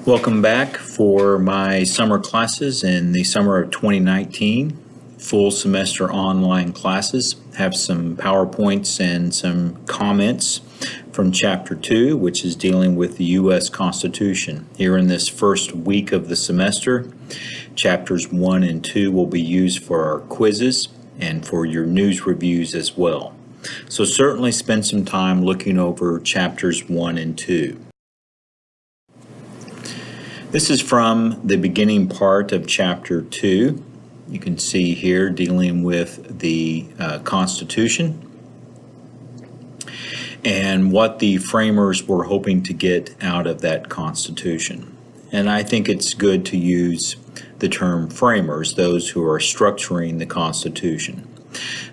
Welcome back for my summer classes in the summer of 2019. Full semester online classes. Have some PowerPoints and some comments from Chapter 2, which is dealing with the U.S. Constitution. Here in this first week of the semester, Chapters 1 and 2 will be used for our quizzes and for your news reviews as well. So certainly spend some time looking over Chapters 1 and 2. This is from the beginning part of Chapter 2. You can see here dealing with the Constitution and what the framers were hoping to get out of that Constitution. And I think it's good to use the term framers, those who are structuring the Constitution.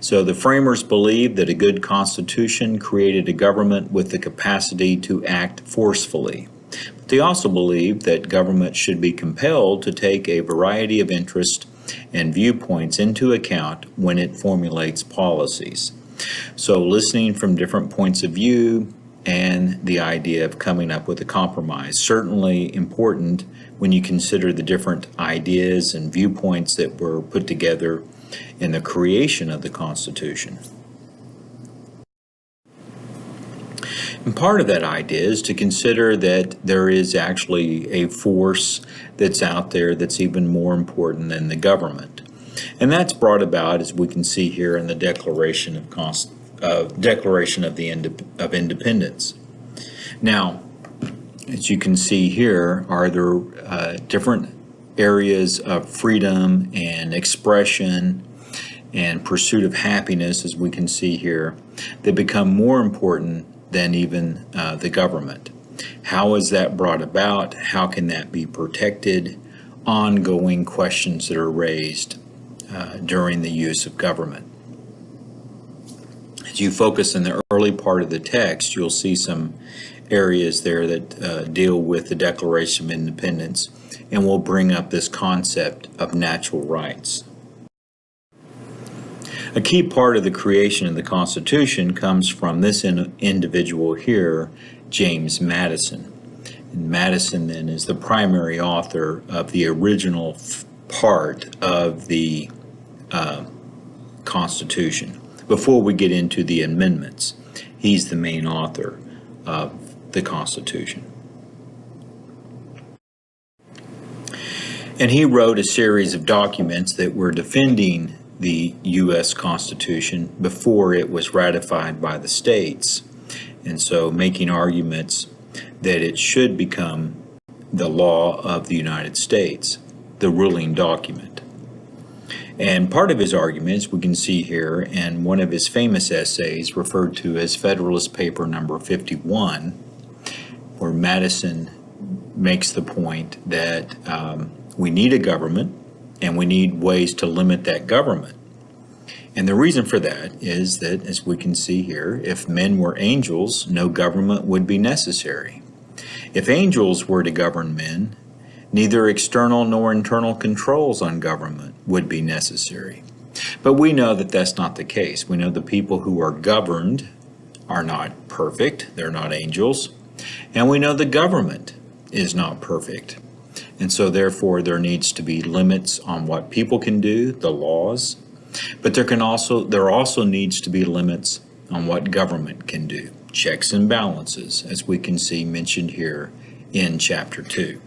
So the framers believed that a good Constitution created a government with the capacity to act forcefully. They also believed that government should be compelled to take a variety of interests and viewpoints into account when it formulates policies. So listening from different points of view and the idea of coming up with a compromise. Certainly important when you consider the different ideas and viewpoints that were put together in the creation of the Constitution. And part of that idea is to consider that there is actually a force that's out there that's even more important than the government. And that's brought about, as we can see here, in the Declaration of Independence. Now, as you can see here, are there different areas of freedom and expression and pursuit of happiness, as we can see here, that become more important than even the government. How is that brought about? How can that be protected? Ongoing questions that are raised during the use of government. As you focus in the early part of the text, you'll see some areas there that deal with the Declaration of Independence and will bring up this concept of natural rights. A key part of the creation of the Constitution comes from this individual here, James Madison. And Madison then is the primary author of the original part of the Constitution. Before we get into the amendments, he's the main author of the Constitution. And he wrote a series of documents that were defending the U.S. Constitution before it was ratified by the states, and so making arguments that it should become the law of the United States, the ruling document. And part of his arguments we can see here in one of his famous essays referred to as Federalist Paper number 51, where Madison makes the point that we need a government and we need ways to limit that government. And the reason for that is that, as we can see here, if men were angels, no government would be necessary. If angels were to govern men, neither external nor internal controls on government would be necessary. But we know that that's not the case. We know the people who are governed are not perfect. They're not angels. And we know the government is not perfect. And so therefore there needs to be limits on what people can do, the laws, but there also needs to be limits on what government can do, checks and balances, as we can see mentioned here in Chapter 2.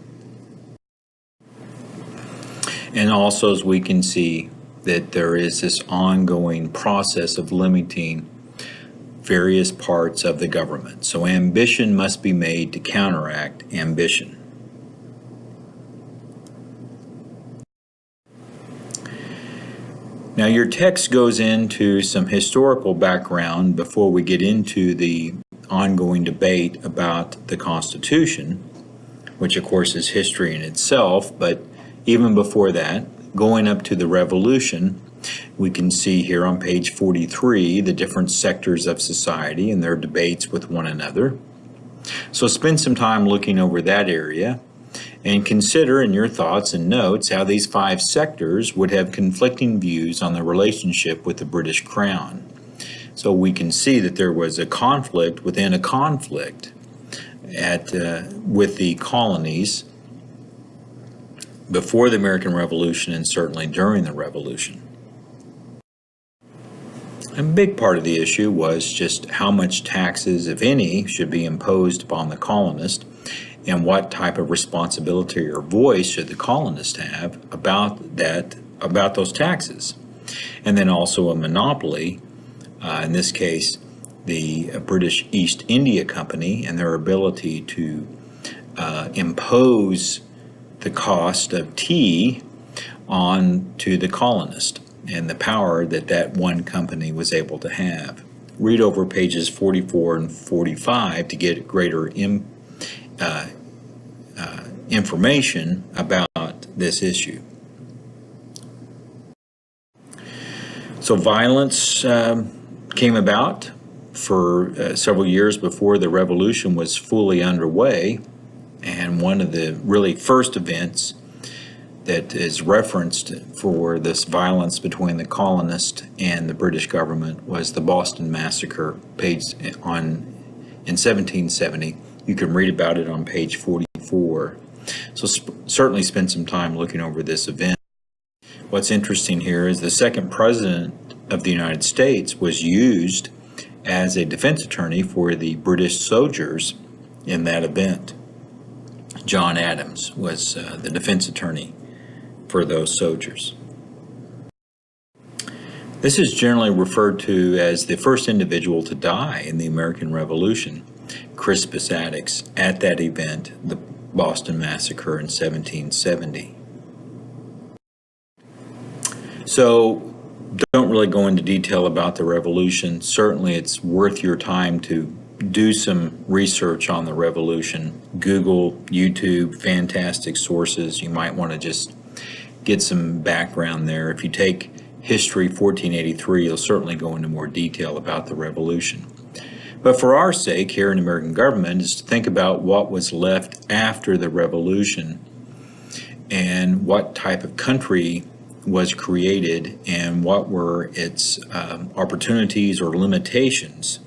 And also as we can see that there is this ongoing process of limiting various parts of the government. So ambition must be made to counteract ambition. Now your text goes into some historical background before we get into the ongoing debate about the Constitution, which of course is history in itself, but even before that, going up to the Revolution, we can see here on page 43 the different sectors of society and their debates with one another. So spend some time looking over that area and consider in your thoughts and notes how these 5 sectors would have conflicting views on the relationship with the British Crown. So we can see that there was a conflict within a conflict with the colonies before the American Revolution and certainly during the Revolution. A big part of the issue was just how much taxes, if any, should be imposed upon the colonist, and what type of responsibility or voice should the colonist have about those taxes. And then also a monopoly, in this case, the British East India Company, and their ability to impose the cost of tea on to the colonist, and the power that one company was able to have. Read over pages 44 and 45 to get greater information about this issue. So violence came about for several years before the revolution was fully underway, and one of the really first events that is referenced for this violence between the colonists and the British government was the Boston Massacre, in 1770. You can read about it on page 44. So certainly spend some time looking over this event. What's interesting here is the second president of the United States was used as a defense attorney for the British soldiers in that event. John Adams was the defense attorney for those soldiers. This is generally referred to as the first individual to die in the American Revolution, Crispus Attucks, at that event, the Boston Massacre in 1770. So don't really go into detail about the revolution. Certainly it's worth your time to do some research on the revolution. Google, YouTube, fantastic sources. You might want to just get some background there. If you take History 1483, you'll certainly go into more detail about the revolution. But for our sake here in American government is to think about what was left after the revolution and what type of country was created and what were its opportunities or limitations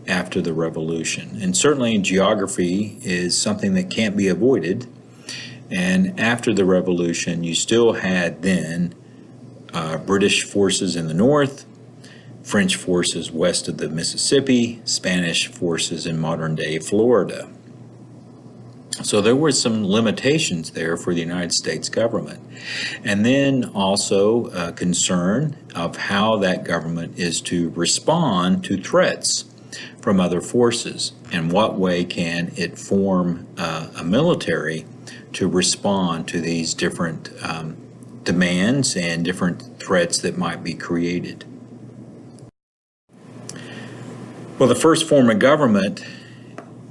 after the revolution. And certainly geography is something that can't be avoided. And after the revolution, you still had then British forces in the north, French forces west of the Mississippi, Spanish forces in modern-day Florida. So there were some limitations there for the United States government. And then also a concern of how that government is to respond to threats from other forces. In what way can it form a military to respond to these different demands and different threats that might be created? Well, the first form of government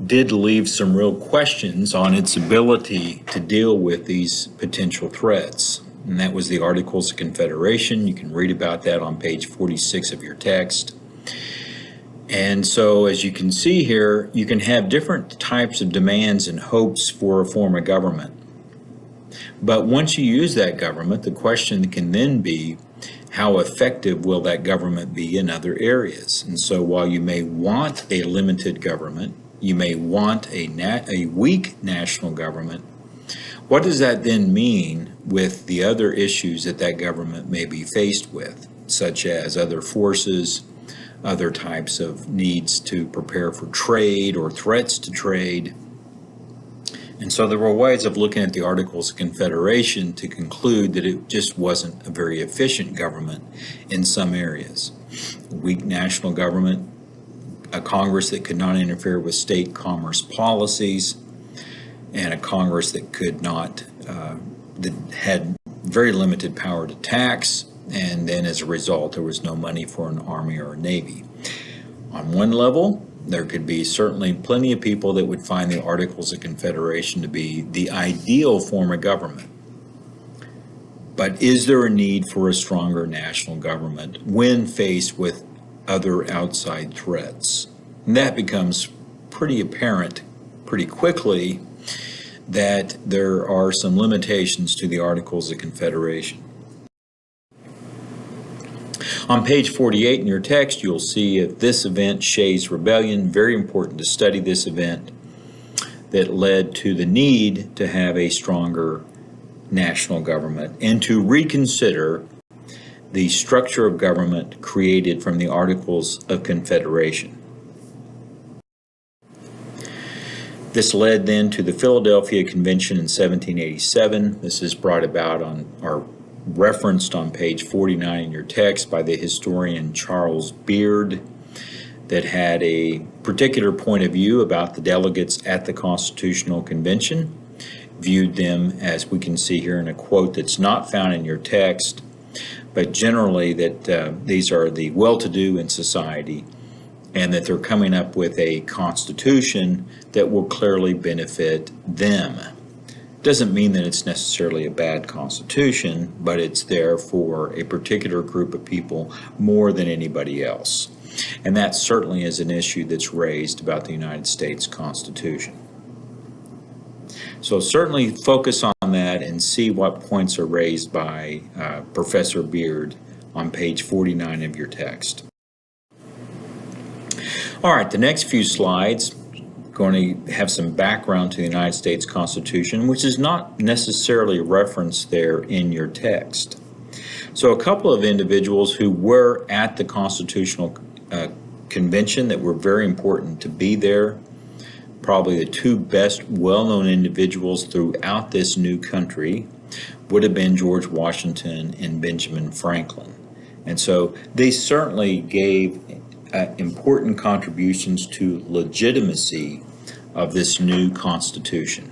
did leave some real questions on its ability to deal with these potential threats, and that was the Articles of Confederation. You can read about that on page 46 of your text. And so, as you can see here, you can have different types of demands and hopes for a form of government. But once you use that government, the question can then be, how effective will that government be in other areas? And so while you may want a limited government, you may want a weak national government, what does that then mean with the other issues that that government may be faced with, such as other forces, other types of needs to prepare for trade or threats to trade? And so there were ways of looking at the Articles of Confederation to conclude that it just wasn't a very efficient government in some areas. A weak national government, a Congress that could not interfere with state commerce policies, and a Congress that could not, that had very limited power to tax, and then as a result there was no money for an army or a navy. On one level, there could be certainly plenty of people that would find the Articles of Confederation to be the ideal form of government. But is there a need for a stronger national government when faced with other outside threats? And that becomes pretty apparent pretty quickly that there are some limitations to the Articles of Confederation. On page 48 in your text, you'll see this event, Shays' Rebellion. Very important to study this event that led to the need to have a stronger national government and to reconsider the structure of government created from the Articles of Confederation. This led then to the Philadelphia Convention in 1787. This is brought about on, or referenced on page 49 in your text by the historian Charles Beard, that had a particular point of view about the delegates at the Constitutional Convention, viewed them, as we can see here in a quote that's not found in your text, but generally that these are the well-to-do in society, and that they're coming up with a constitution that will clearly benefit them. Doesn't mean that it's necessarily a bad constitution, but it's there for a particular group of people more than anybody else. And that certainly is an issue that's raised about the United States Constitution. So certainly focus on that and see what points are raised by Professor Beard on page 49 of your text. All right, the next few slides going to have some background to the United States Constitution, which is not necessarily referenced there in your text. So a couple of individuals who were at the Constitutional Convention that were very important to be there, probably the two best well-known individuals throughout this new country, would have been George Washington and Benjamin Franklin. And so they certainly gave important contributions to legitimacy of this new Constitution.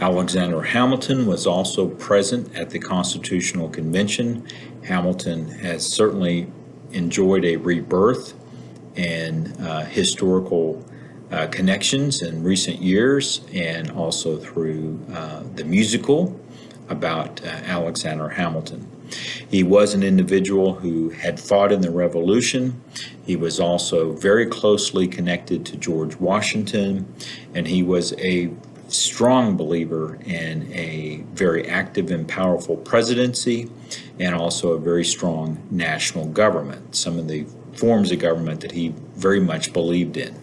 Alexander Hamilton was also present at the Constitutional Convention. Hamilton has certainly enjoyed a rebirth and historical connections in recent years, and also through the musical about Alexander Hamilton. He was an individual who had fought in the Revolution. He was also very closely connected to George Washington, and he was a strong believer in a very active and powerful presidency, and also a very strong national government, some of the forms of government that he very much believed in.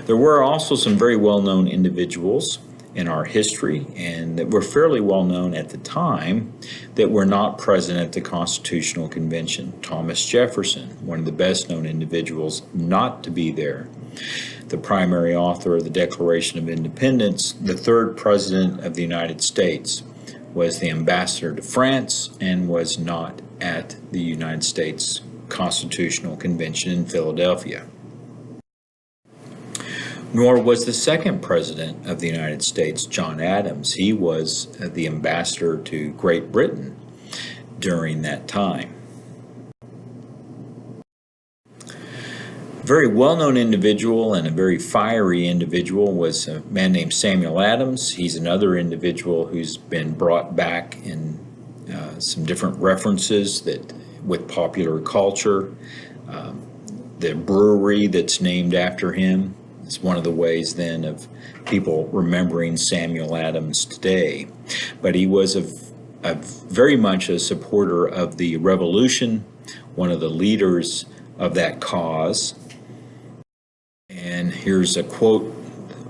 There were also some very well-known individuals in our history, and that were fairly well known at the time, that were not present at the Constitutional Convention. Thomas Jefferson, one of the best known individuals not to be there, the primary author of the Declaration of Independence, the third president of the United States, was the ambassador to France and was not at the United States Constitutional Convention in Philadelphia. Nor was the second president of the United States, John Adams. He was the ambassador to Great Britain during that time. Very well-known individual and a very fiery individual was a man named Samuel Adams. He's another individual who's been brought back in some different references that with popular culture. The brewery that's named after him is one of the ways then of people remembering Samuel Adams today. But he was a very much a supporter of the Revolution, one of the leaders of that cause. And here's a quote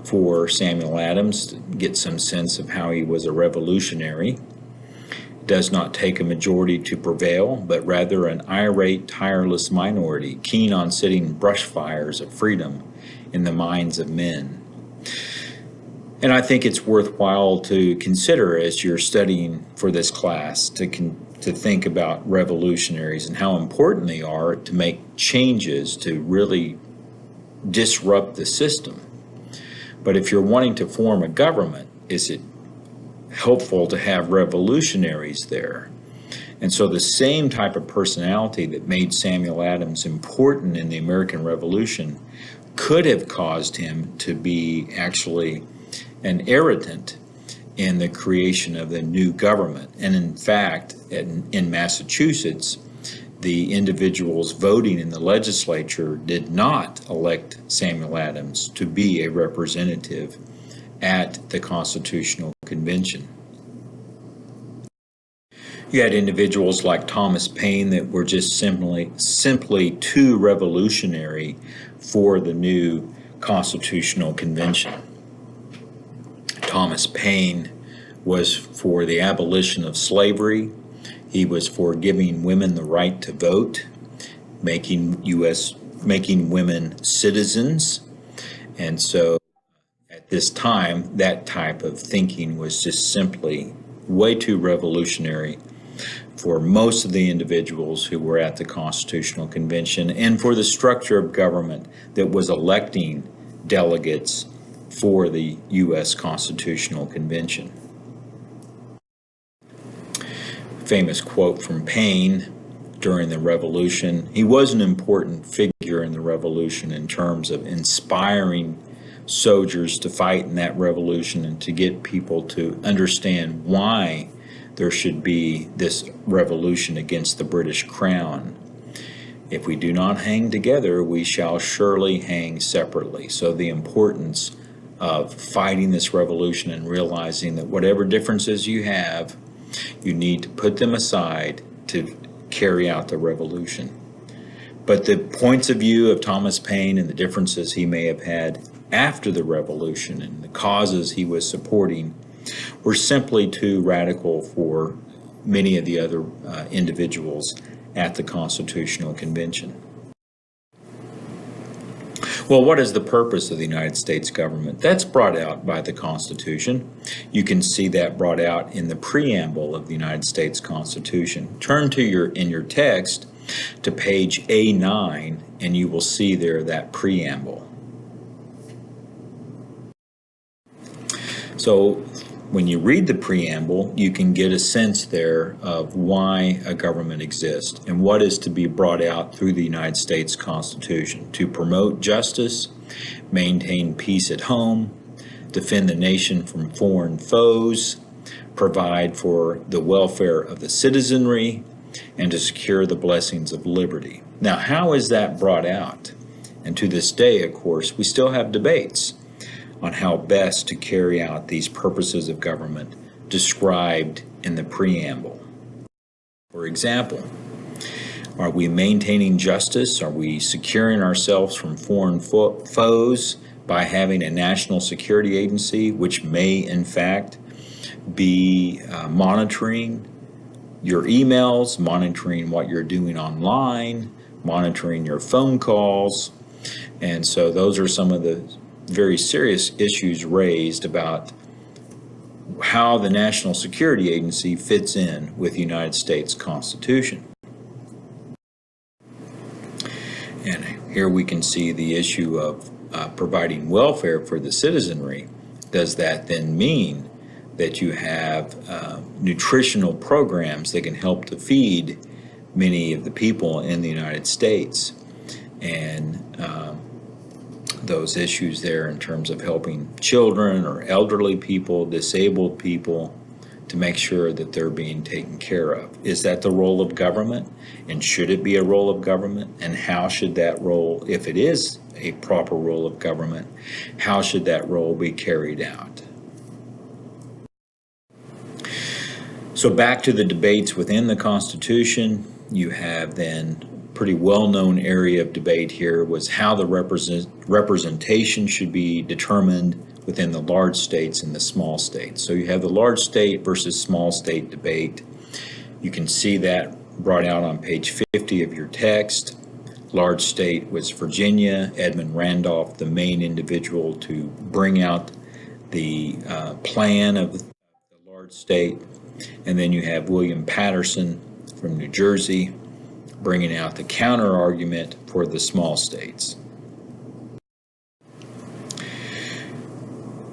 for Samuel Adams to get some sense of how he was a revolutionary. It does not take a majority to prevail, but rather an irate, tireless minority, keen on setting brush fires of freedom in the minds of men. And I think it's worthwhile to consider as you're studying for this class to think about revolutionaries and how important they are to make changes to really disrupt the system. But if you're wanting to form a government, is it helpful to have revolutionaries there? And so the same type of personality that made Samuel Adams important in the American Revolution could have caused him to be actually an irritant in the creation of the new government. And in fact, in Massachusetts, the individuals voting in the legislature did not elect Samuel Adams to be a representative at the Constitutional Convention. You had individuals like Thomas Paine that were just simply too revolutionary for the new Constitutional Convention. Thomas Paine was for the abolition of slavery. He was for giving women the right to vote, making women citizens. And so at this time, that type of thinking was just simply way too revolutionary for most of the individuals who were at the Constitutional Convention and for the structure of government that was electing delegates for the U.S. Constitutional Convention. Famous quote from Paine during the Revolution. He was an important figure in the Revolution in terms of inspiring soldiers to fight in that revolution and to get people to understand why there should be this revolution against the British Crown. If we do not hang together, we shall surely hang separately. So the importance of fighting this revolution and realizing that whatever differences you have, you need to put them aside to carry out the revolution. But the points of view of Thomas Paine and the differences he may have had after the revolution and the causes he was supporting were simply too radical for many of the other individuals at the Constitutional Convention. Well, what is the purpose of the United States government? That's brought out by the Constitution. You can see that brought out in the preamble of the United States Constitution. Turn to in your text to page A9 and you will see there that preamble. So when you read the preamble, you can get a sense there of why a government exists and what is to be brought out through the United States Constitution: to promote justice, maintain peace at home, defend the nation from foreign foes, provide for the welfare of the citizenry, and to secure the blessings of liberty. Now, how is that brought out? And to this day, of course, we still have debates on how best to carry out these purposes of government described in the preamble. For example, are we maintaining justice? Are we securing ourselves from foreign foes by having a national security agency which may in fact be monitoring your emails, monitoring what you're doing online, monitoring your phone calls? And so those are some of the very serious issues raised about how the National Security Agency fits in with the United States Constitution. And here we can see the issue of providing welfare for the citizenry. Does that then mean that you have nutritional programs that can help to feed many of the people in the United States? And those issues there in terms of helping children or elderly people, disabled people, to make sure that they're being taken care of. Is that the role of government? And should it be a role of government? And how should that role, if it is a proper role of government, how should that role be carried out? So back to the debates within the Constitution, you have then pretty well-known area of debate here was how the representation should be determined within the large states and the small states. So you have the large state versus small state debate. You can see that brought out on page 50 of your text. Large state was Virginia, Edmund Randolph, the main individual to bring out the plan of the large state. And then you have William Patterson from New Jersey, bringing out the counter argument for the small states.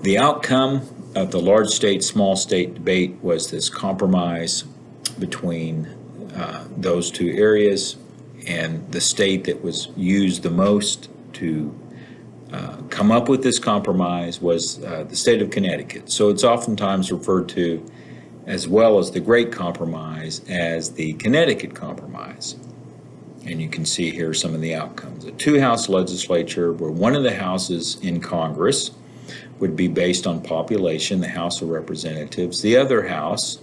The outcome of the large state, small state debate was this compromise between those two areas, and the state that was used the most to come up with this compromise was the state of Connecticut. So it's oftentimes referred to, as well as the Great Compromise, as the Connecticut Compromise. And you can see here some of the outcomes. A two-house legislature where one of the houses in Congress would be based on population, the House of Representatives. The other house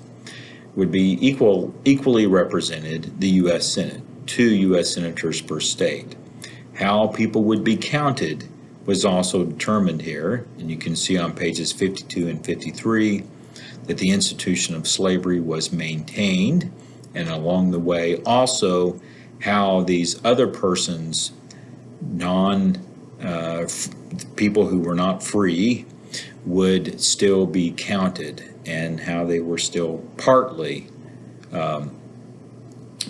would be equally represented, the U.S. Senate, 2 U.S. senators per state. How people would be counted was also determined here, and you can see on pages 52 and 53 that the institution of slavery was maintained, and along the way also how these other persons, people who were not free, would still be counted, and how they were still partly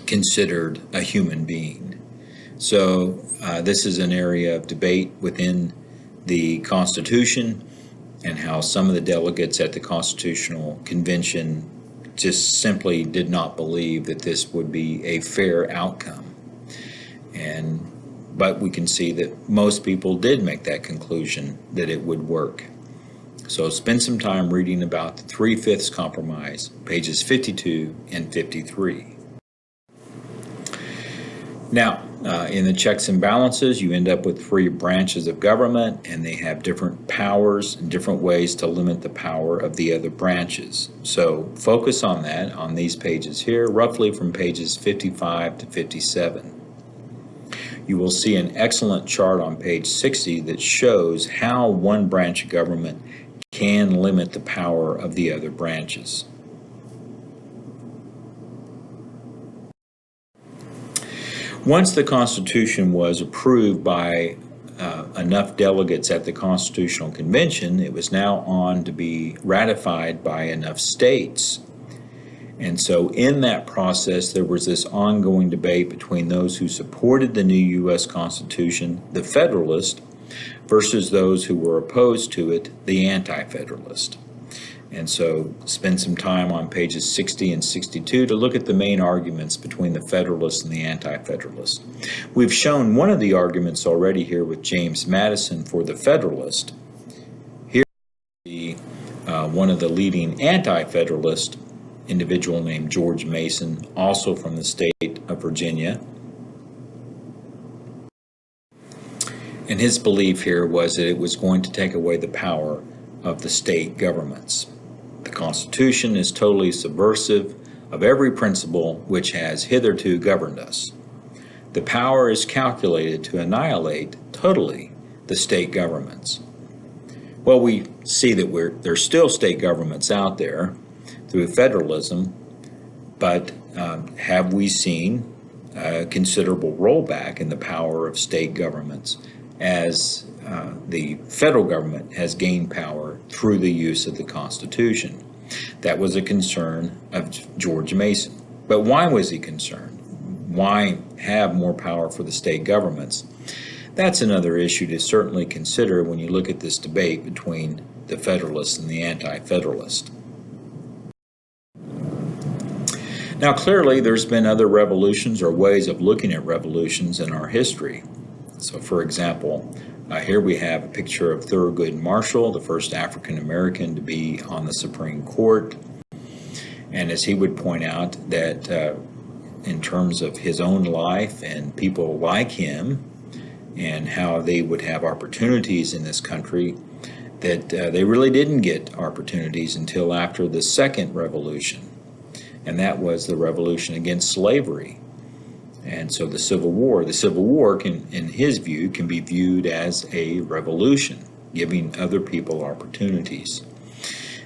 considered a human being. So this is an area of debate within the Constitution, and how some of the delegates at the Constitutional Convention just simply did not believe that this would be a fair outcome. But we can see that most people did make that conclusion that it would work. So spend some time reading about the 3/5 Compromise, pages 52 and 53. Now, in the checks and balances, you end up with 3 branches of government, and they have different powers and different ways to limit the power of the other branches. So focus on that on these pages here, roughly from pages 55 to 57. You will see an excellent chart on page 60 that shows how one branch of government can limit the power of the other branches. Once the Constitution was approved by enough delegates at the Constitutional Convention, it was now on to be ratified by enough states. And so in that process, there was this ongoing debate between those who supported the new U.S. Constitution, the Federalist, versus those who were opposed to it, the Anti-Federalist. And so spend some time on pages 60 and 62 to look at the main arguments between the Federalists and the Anti-Federalists. We've shown one of the arguments already here with James Madison for the Federalist. Here is one of the leading Anti-Federalist individual named George Mason, also from the state of Virginia. And his belief here was that it was going to take away the power of the state governments. The Constitution is totally subversive of every principle which has hitherto governed us. The power is calculated to annihilate totally the state governments. Well, we see that there's still state governments out there through federalism, but have we seen a considerable rollback in the power of state governments as the federal government has gained power through the use of the Constitution? That was a concern of George Mason. But why was he concerned? Why have more power for the state governments? That's another issue to certainly consider when you look at this debate between the Federalists and the Anti-Federalists. Now, clearly, there's been other revolutions or ways of looking at revolutions in our history. So, for example, here we have a picture of Thurgood Marshall, the first African American to be on the Supreme Court. And as he would point out, that in terms of his own life and people like him and how they would have opportunities in this country, that they really didn't get opportunities until after the Second Revolution. And that was the revolution against slavery. And so the Civil War can, in his view, can be viewed as a revolution, giving other people opportunities.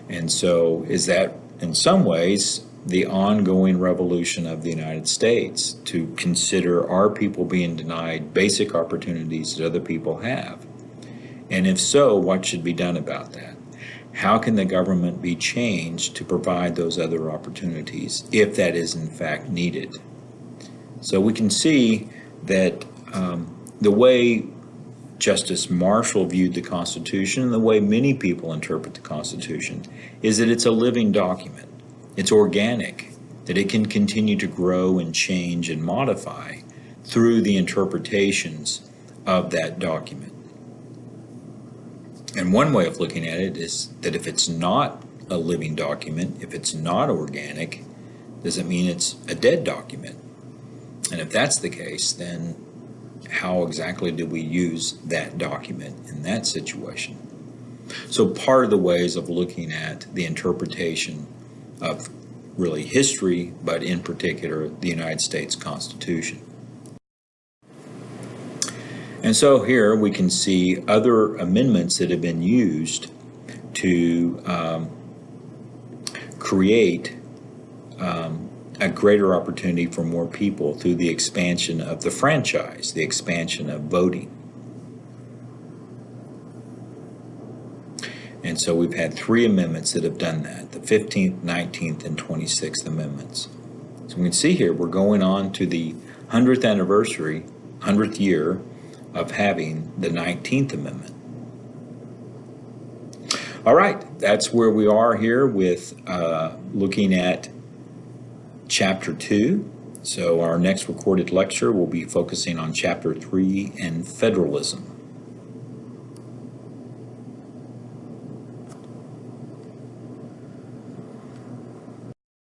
And so is that, in some ways, the ongoing revolution of the United States, to consider our people being denied basic opportunities that other people have? And if so, what should be done about that? How can the government be changed to provide those other opportunities if that is in fact needed? So we can see that the way Justice Marshall viewed the Constitution and the way many people interpret the Constitution is that it's a living document. It's organic, that it can continue to grow and change and modify through the interpretations of that document. And one way of looking at it is that if it's not a living document, if it's not organic, does it mean it's a dead document? And if that's the case, then how exactly do we use that document in that situation? So part of the ways of looking at the interpretation of really history, but in particular the United States Constitution. And so here we can see other amendments that have been used to create a greater opportunity for more people through the expansion of the franchise, the expansion of voting. And so we've had 3 amendments that have done that, the 15th, 19th, and 26th amendments. So we can see here we're going on to the 100th anniversary, 100th year of having the 19th Amendment. All right, that's where we are here with looking at Chapter 2. So our next recorded lecture will be focusing on Chapter 3 and Federalism.